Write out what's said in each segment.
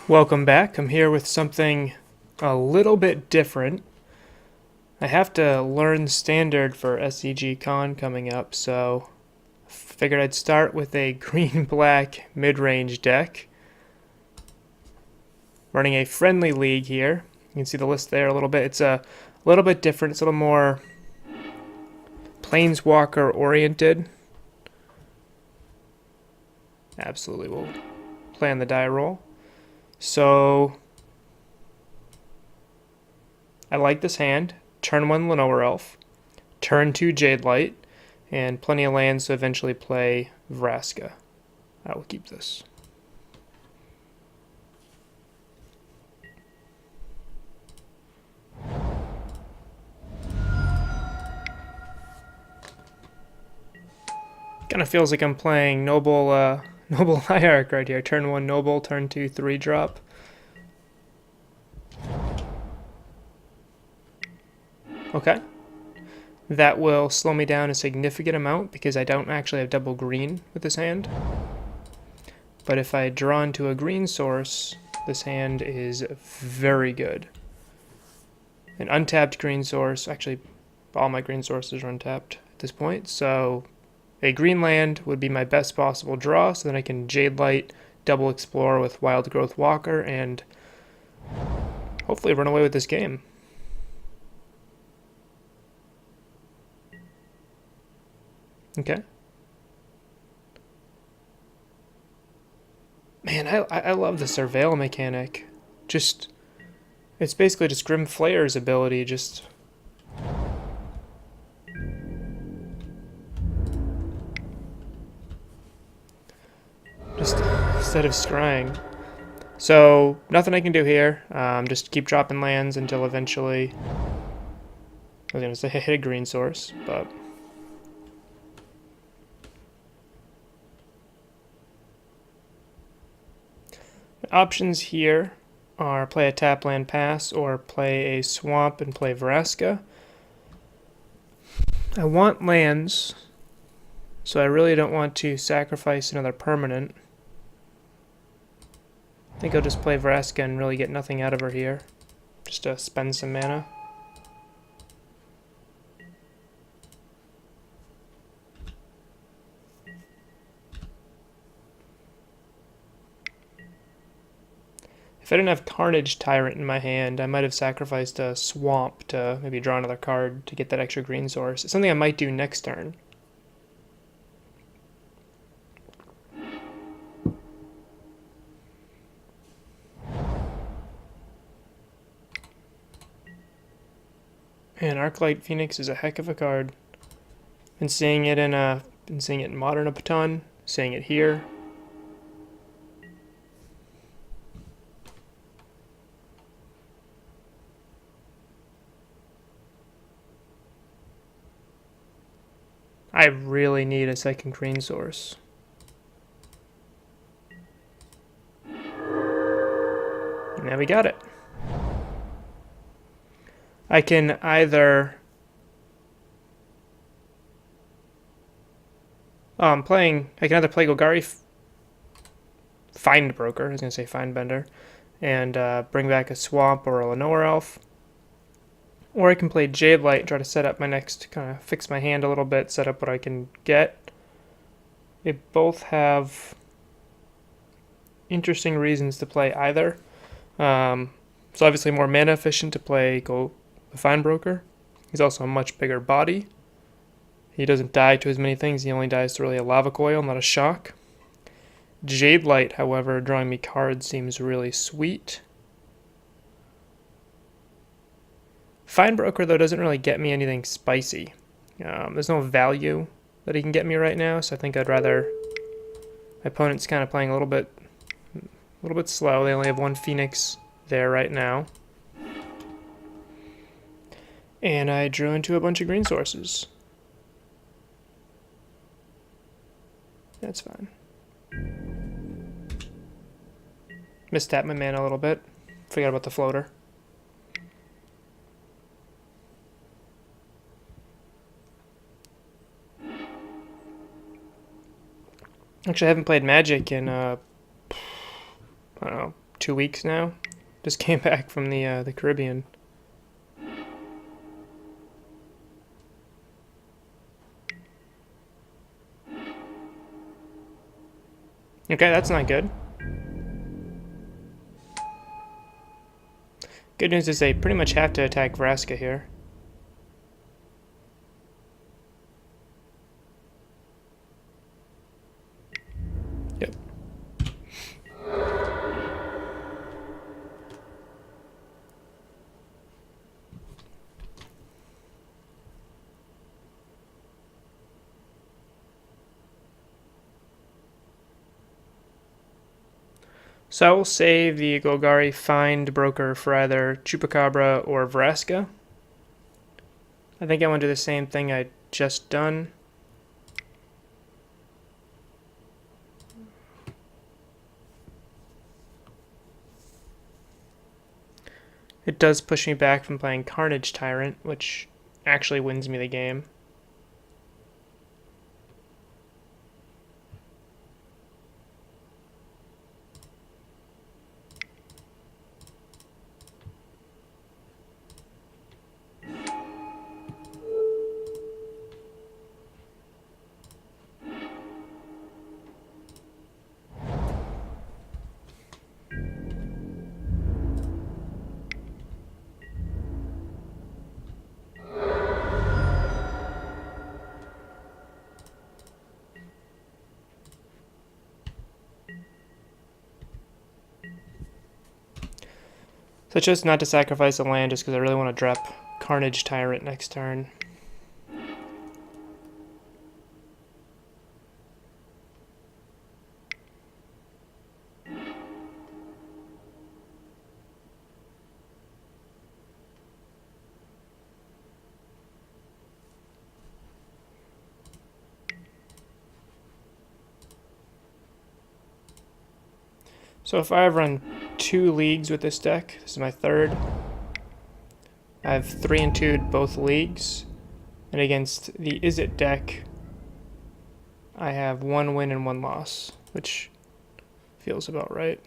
Welcome back. I'm here with something a little bit different. I have to learn Standard for SCG Con coming up, so figured I'd start with a green-black mid-range deck. Running a friendly league here. You can see the list there a little bit. It's a little bit different. It's a little more Planeswalker oriented. Absolutely, we'll play on the die roll. So I like this hand. Turn 1 Lenoir Elf, turn 2 Jade Light, and plenty of lands to eventually play Vraska. I will keep this. Kind of feels like I'm playing Noble Hierarch right here. Turn 1 Noble, turn 2 3 drop. Okay. That will slow me down a significant amount because I don't actually have double green with this hand. But if I draw into a green source, this hand is very good. An untapped green source, actually all my green sources are untapped at this point, so a green land would be my best possible draw, so then I can Jade Light, double explore with Wild Growth Walker, and hopefully run away with this game. Okay. Man, I love the Surveil mechanic. It's basically just Grim Flayer's ability, just instead of scrying. So nothing I can do here. Just keep dropping lands until eventually I was gonna say hit a green source, but options here are play a tap land pass or play a swamp and play Vraska. I want lands, so I really don't want to sacrifice another permanent. I think I'll just play Vraska and really get nothing out of her here, just to spend some mana. If I didn't have Carnage Tyrant in my hand, I might have sacrificed a Swamp to maybe draw another card to get that extra green source. It's something I might do next turn. Man, Arclight Phoenix is a heck of a card. Been seeing it in Modern a ton, seeing it here. I really need a second green source. And now we got it. I can either I can either play Golgari Find Broker, I was gonna say Find Bender, and bring back a Swamp or a Lenoir Elf. Or I can play Jade Light and try to set up my next, kind of fix my hand a little bit, set up what I can get. They both have interesting reasons to play either. So obviously more mana efficient to play the Fine Broker. He's also a much bigger body. He doesn't die to as many things. He only dies to really a Lava Coil, not a Shock. Jade Light, however, drawing me cards seems really sweet. Fine Broker, though, doesn't really get me anything spicy. There's no value that he can get me right now, so I think I'd rather... My opponent's kind of playing a little bit slow. They only have one Phoenix there right now. And I drew into a bunch of green sources. That's fine. Mistapped my mana a little bit. Forgot about the floater. Actually, I haven't played Magic in, I don't know, 2 weeks now. Just came back from the Caribbean. Okay, that's not good. Good news is they pretty much have to attack Vraska here. Yep. So I will save the Golgari Find Broker for either Chupacabra or Vraska. I think I want to do the same thing I just done. It does push me back from playing Carnage Tyrant, which actually wins me the game. So I chose not to sacrifice a land just because I really want to drop Carnage Tyrant next turn. So if I run 2 leagues with this deck, this is my third. I've 3 and 2'd both leagues, and against the Izzet deck, I have 1 win and 1 loss, which feels about right.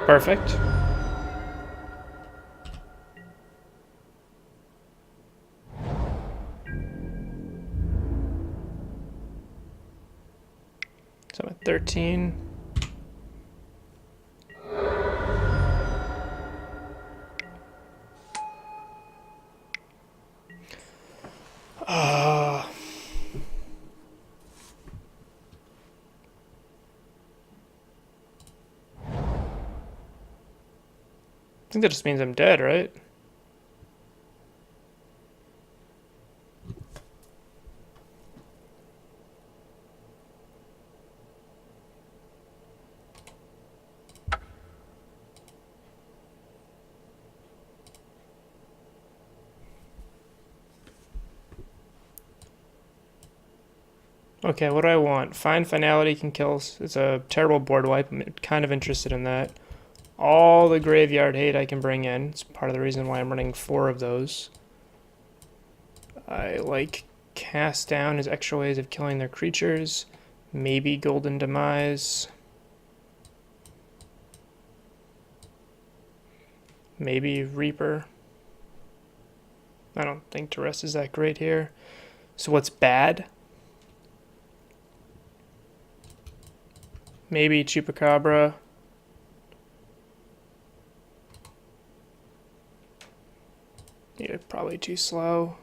Perfect. So I'm at 13. I think that just means I'm dead, right? Okay, what do I want? Find Finality can kill. It's a terrible board wipe. I'm kind of interested in that. All the graveyard hate I can bring in. It's part of the reason why I'm running 4 of those. I like Cast Down as extra ways of killing their creatures. Maybe Golden Demise. Maybe Reaper. I don't think Duress is that great here. So what's bad? Maybe Chupacabra. Yeah, probably too slow.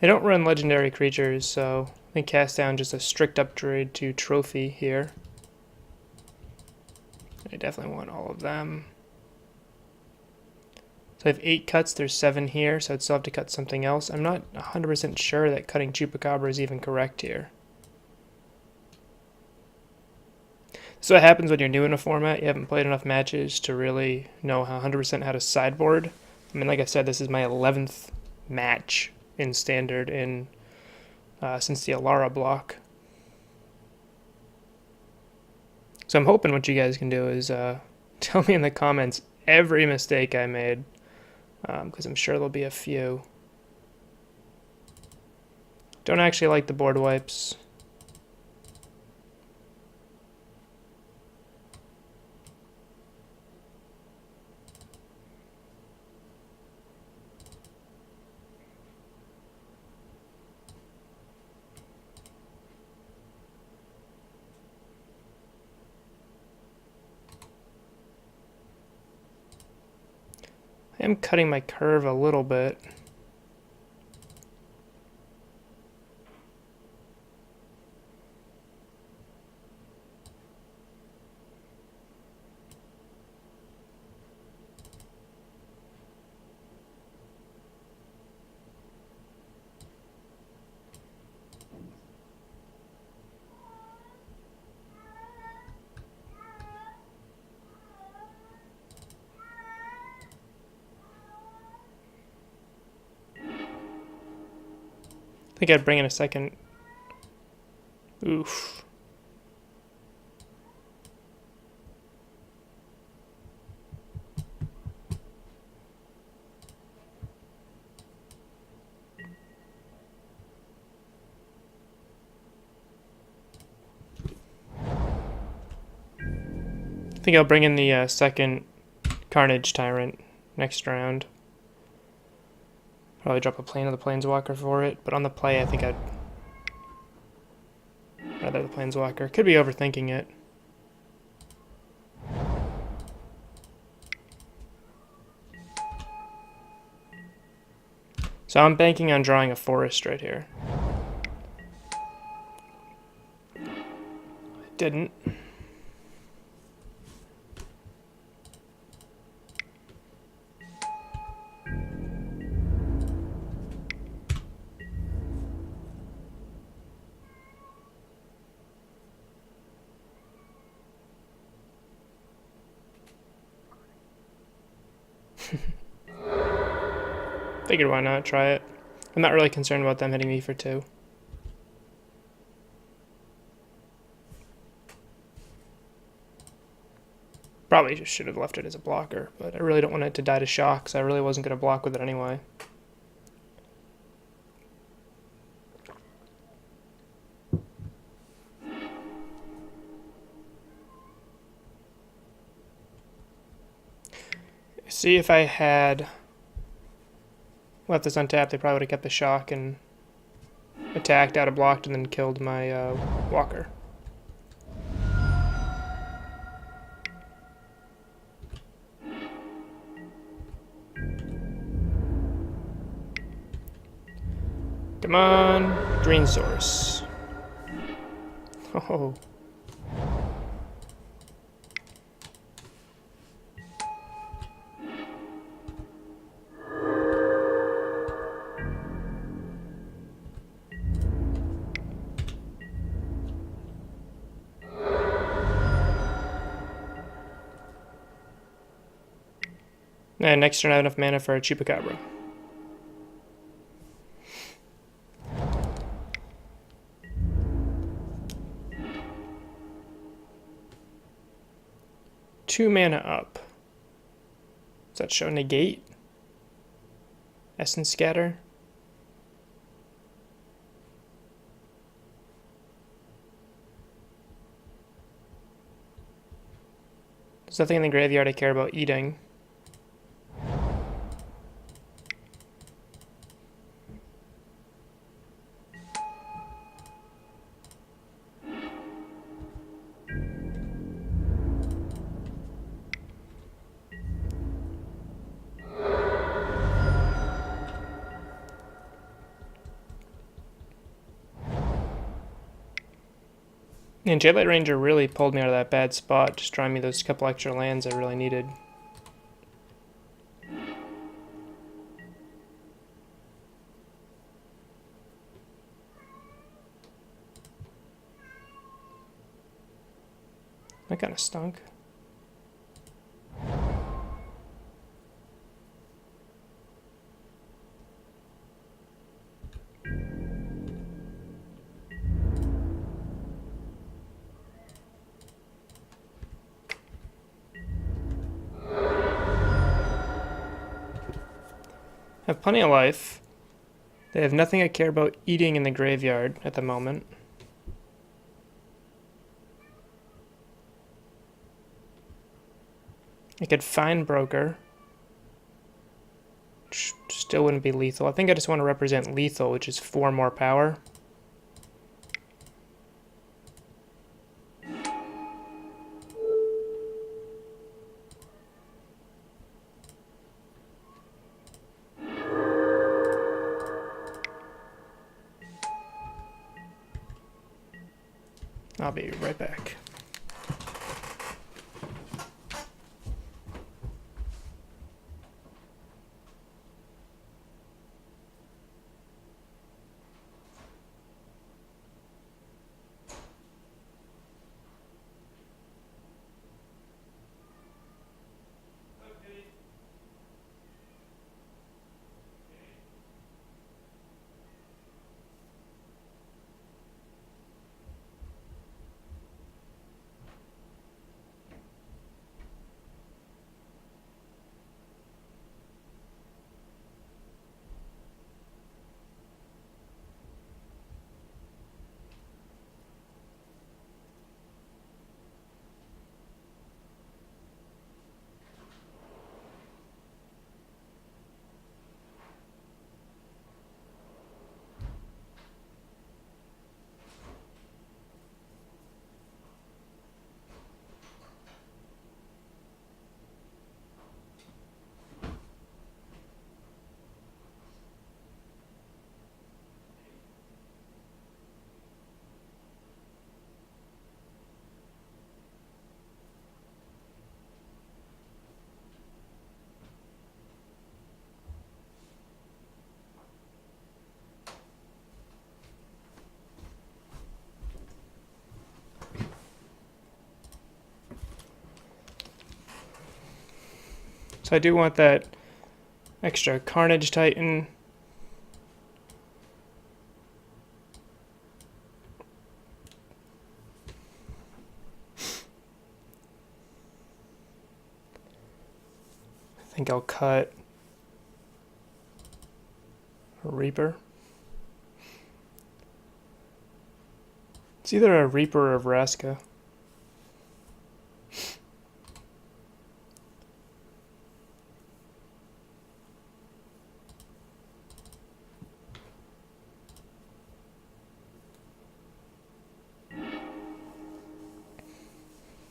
They don't run legendary creatures, so I think Cast Down just a strict upgrade to Trophy here. I definitely want all of them. So I have 8 cuts, there's 7 here, so I'd still have to cut something else. I'm not 100% sure that cutting Chupacabra is even correct here. So what happens when you're new in a format, you haven't played enough matches to really know 100% how to sideboard. I mean, like I said, this is my 11th match in Standard since the Alara block. So I'm hoping what you guys can do is tell me in the comments every mistake I made, because I'm sure there'll be a few. Don't actually like the board wipes. I am cutting my curve a little bit. I think I'd bring in a second. Oof. I think I'll bring in the second Carnage Tyrant next round. Probably drop a plane of the Planeswalker for it, but on the play I think I'd rather the Planeswalker. Could be overthinking it. So I'm banking on drawing a forest right here. I didn't. Figured why not, try it. I'm not really concerned about them hitting me for 2. Probably just should have left it as a blocker, but I really don't want it to die to shock, so I really wasn't going to block with it anyway. See, if I had left this untapped, they probably would have kept the shock and attacked, out of blocked, and then killed my walker. Come on, green source. Oh. And next turn I have enough mana for a Chupacabra. Two mana up. Does that show negate? Essence scatter? There's nothing in the graveyard I care about eating. And Jadelight Ranger really pulled me out of that bad spot, just drawing me those couple extra lands I really needed. That kind of stunk. Have plenty of life. They have nothing I care about eating in the graveyard at the moment. I could find Broker. Still wouldn't be lethal. I think I just want to represent lethal, which is 4 more power. I'll be right back. So I do want that extra Carnage Titan. I think I'll cut a Reaper. It's either a Reaper or a Vraska.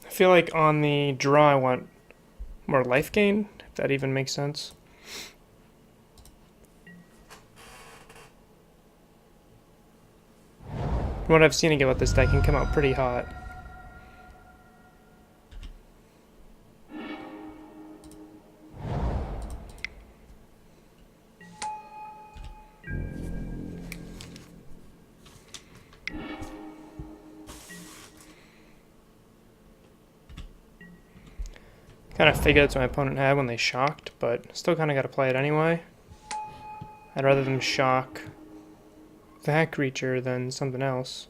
I feel like on the draw I want more life gain, if that even makes sense. From what I've seen again with this deck, can come out pretty hot. Kind of figured that's what my opponent had when they shocked, but still kind of got to play it anyway. I'd rather them shock that creature than something else.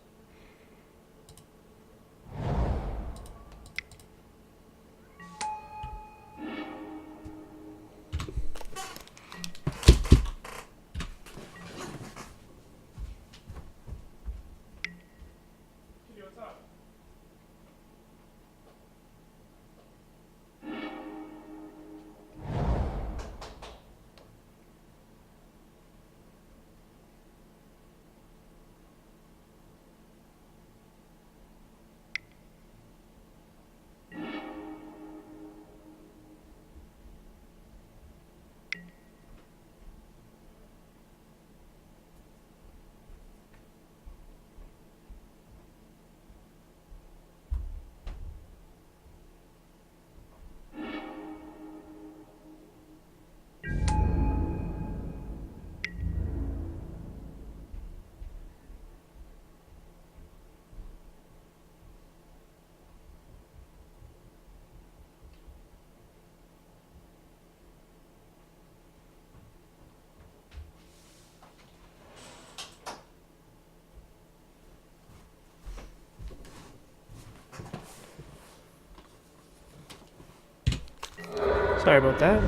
Sorry about that.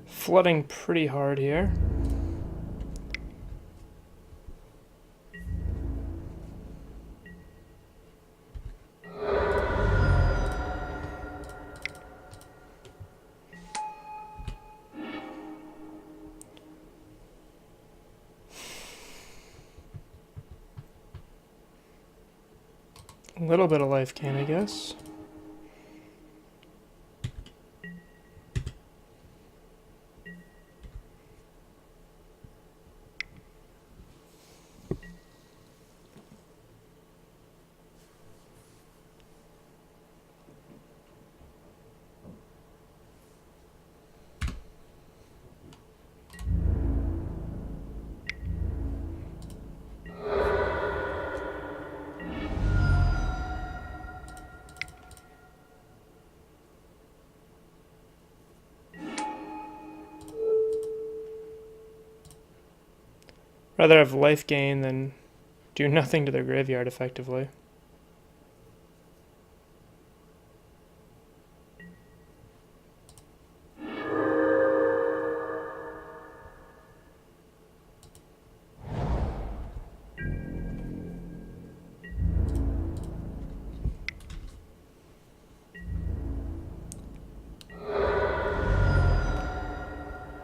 Flooding pretty hard here. A little bit of life gain, I guess. Rather have life gain than do nothing to their graveyard effectively.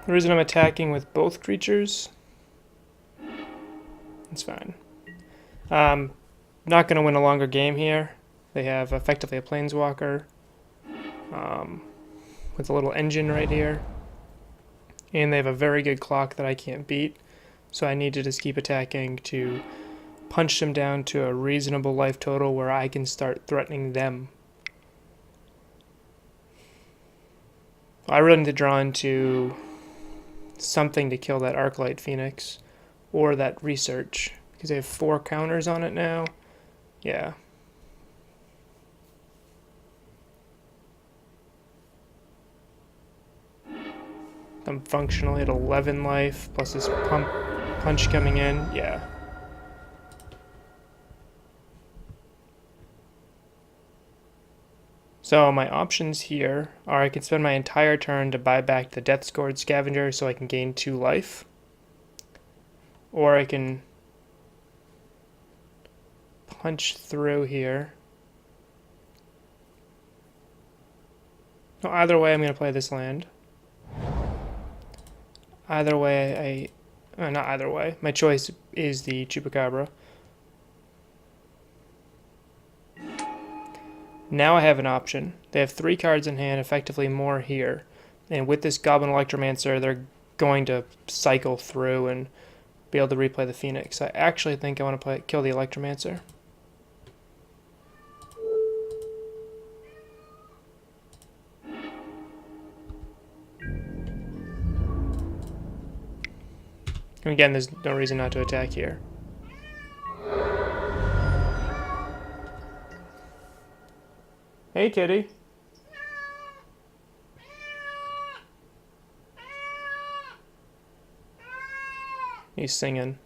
The reason I'm attacking with both creatures, it's fine. Not going to win a longer game here. They have effectively a planeswalker with a little engine right here. And they have a very good clock that I can't beat. So I need to just keep attacking to punch them down to a reasonable life total where I can start threatening them. I really need to draw into something to kill that Arclight Phoenix or that Research because they have 4 counters on it now. Yeah. I'm functionally at 11 life plus this punch coming in. Yeah. So my options here are I can spend my entire turn to buy back the Death Scourge Scavenger so I can gain 2 life. Or I can punch through here. No, either way I'm going to play this land. Either way not either way. My choice is the Chupacabra. Now I have an option. They have 3 cards in hand, effectively more here. And with this Goblin Electromancer, they're going to cycle through and be able to replay the Phoenix. I actually think I want to kill the Electromancer. And again, there's no reason not to attack here. Hey, kitty. He's singing.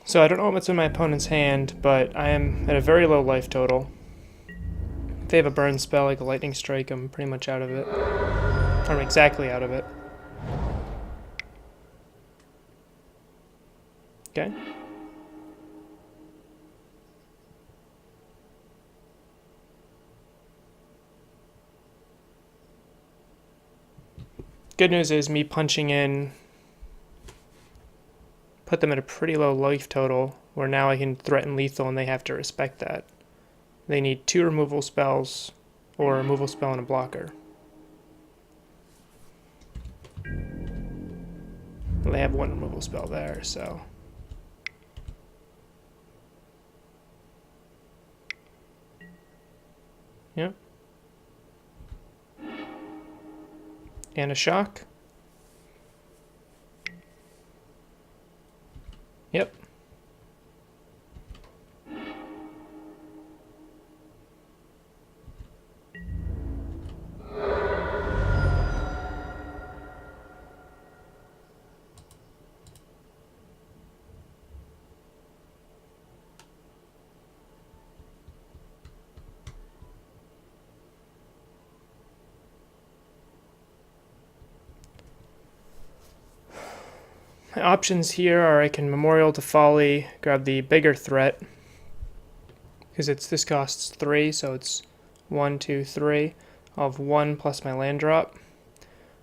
So I don't know what's in my opponent's hand, but I am at a very low life total. If they have a burn spell like a Lightning Strike, I'm pretty much out of it. I'm exactly out of it. Okay. Good news is me punching in put them at a pretty low life total where now I can threaten lethal and they have to respect that. They need 2 removal spells or a removal spell and a blocker. Well, they have 1 removal spell there, so. Yep. And a shock. Yep. My options here are I can Memorial to Folly, grab the bigger threat, because this costs 3, so it's 1, 2, 3. I'll have 1 plus my land drop.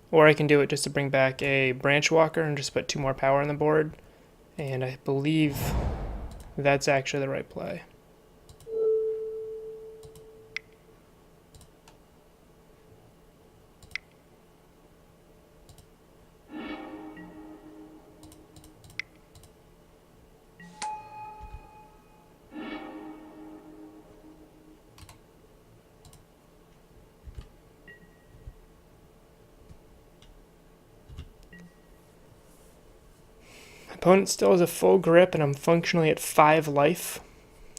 Or I can do it just to bring back a Branch Walker and just put 2 more power on the board. And I believe that's actually the right play. Opponent still has a full grip and I'm functionally at 5 life.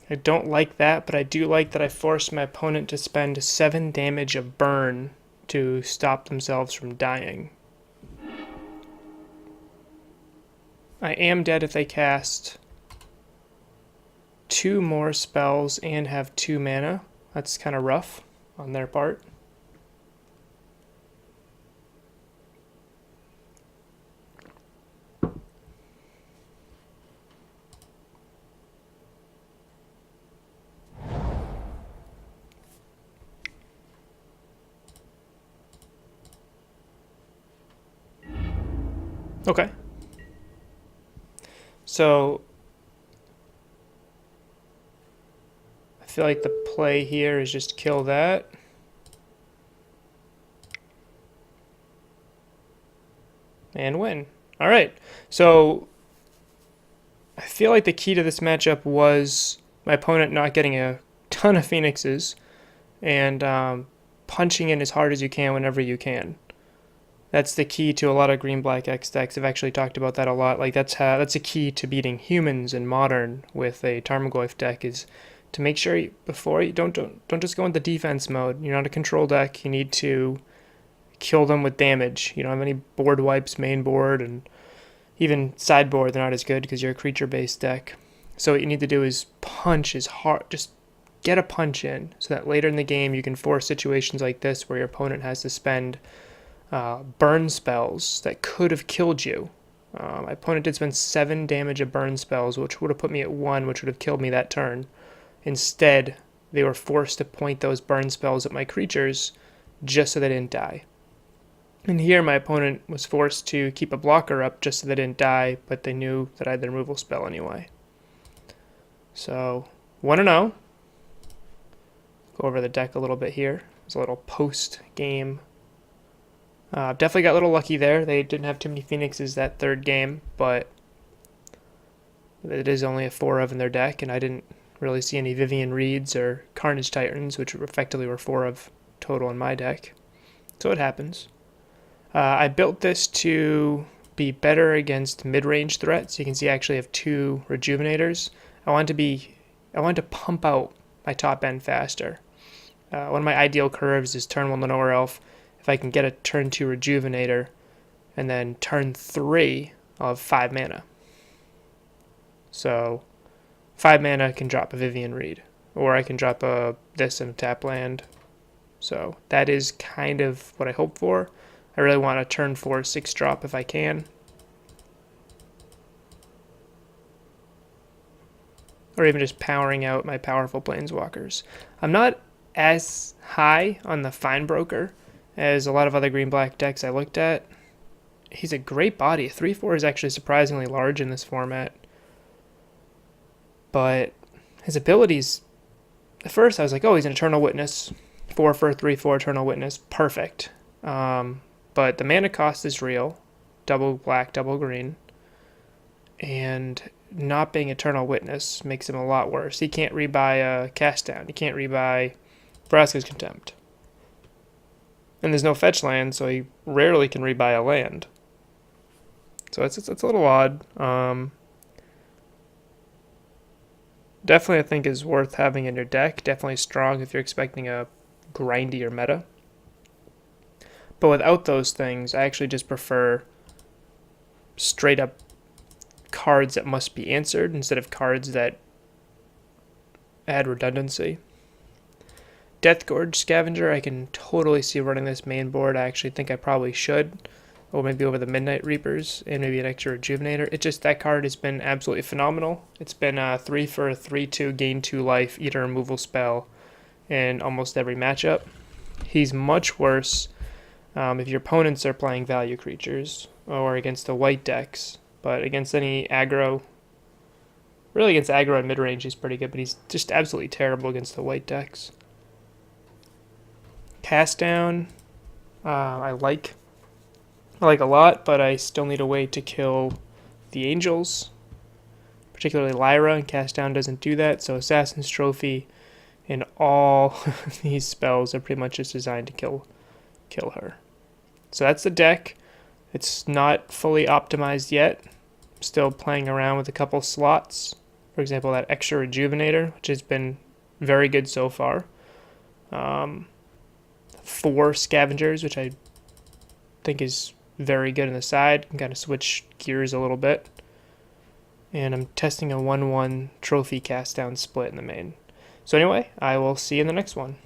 I don't like that, but I do like that I forced my opponent to spend 7 damage of burn to stop themselves from dying. I am dead if they cast 2 more spells and have 2 mana. That's kind of rough on their part. Okay. So I feel like the play here is just kill that. And win. Alright. So I feel like the key to this matchup was my opponent not getting a ton of Phoenixes and punching in as hard as you can whenever you can. That's the key to a lot of green-black X decks. I've actually talked about that a lot. Like that's a key to beating humans in Modern with a Tarmogoyf deck is to make sure before you don't just go into defense mode. You're not a control deck. You need to kill them with damage. You don't have any board wipes, main board, and even sideboard. They're not as good because you're a creature-based deck. So what you need to do is punch as hard. Just get a punch in so that later in the game you can force situations like this where your opponent has to spend burn spells that could have killed you. My opponent did spend 7 damage of burn spells, which would have put me at 1, which would have killed me that turn. Instead, they were forced to point those burn spells at my creatures just so they didn't die. And here my opponent was forced to keep a blocker up just so they didn't die, but they knew that I had the removal spell anyway. So, 1-0. Go over the deck a little bit here. There's a little post-game. Definitely got a little lucky there. They didn't have too many Phoenixes that third game, but it is only a 4 of in their deck, and I didn't really see any Vivian Reeds or Carnage Titans, which effectively were 4 of total in my deck. So it happens. I built this to be better against mid-range threats. You can see I actually have 2 Rejuvenators. I want to pump out my top end faster. One of my ideal curves is turn 1 Lenore Elf. If I can get a turn 2 Rejuvenator, and then turn 3, I'll have 5 mana. So 5 mana can drop a Vivian Reed, or I can drop this in a tap land. So that is kind of what I hope for. I really want a turn 4 6-drop if I can. Or even just powering out my powerful Planeswalkers. I'm not as high on the Fine-Broker as a lot of other green-black decks I looked at. He's a great body. 3/4 is actually surprisingly large in this format. But his abilities, at first I was like, oh, he's an Eternal Witness. 4 for 3/4 Eternal Witness. Perfect. But the mana cost is real. Double black, double green. And not being Eternal Witness makes him a lot worse. He can't rebuy a Cast Down. He can't rebuy Vraska's Contempt. And there's no fetch land, so he rarely can rebuy a land. So it's a little odd. Definitely, I think, is worth having in your deck. Definitely strong if you're expecting a grindier meta. But without those things, I actually just prefer straight up cards that must be answered instead of cards that add redundancy. Deathgorge Scavenger, I can totally see running this main board. I actually think I probably should. or maybe over the Midnight Reapers, and maybe an extra Rejuvenator. It just, that card has been absolutely phenomenal. It's been 3 for a 3/2, gain 2 life, eat a removal spell in almost every matchup. He's much worse if your opponents are playing value creatures or against the white decks, but against any aggro, really against aggro and midrange he's pretty good, but he's just absolutely terrible against the white decks. Cast down, I like a lot, but I still need a way to kill the angels, particularly Lyra, and cast down doesn't do that, so Assassin's Trophy and all these spells are pretty much just designed to kill her. So that's the deck. It's not fully optimized yet. I'm still playing around with a couple slots. For example, that extra Rejuvenator, which has been very good so far. 4 Scavengers, which I think is very good on the side. Can kind of switch gears a little bit. And I'm testing a 1/1 trophy cast down split in the main. So anyway, I will see you in the next one.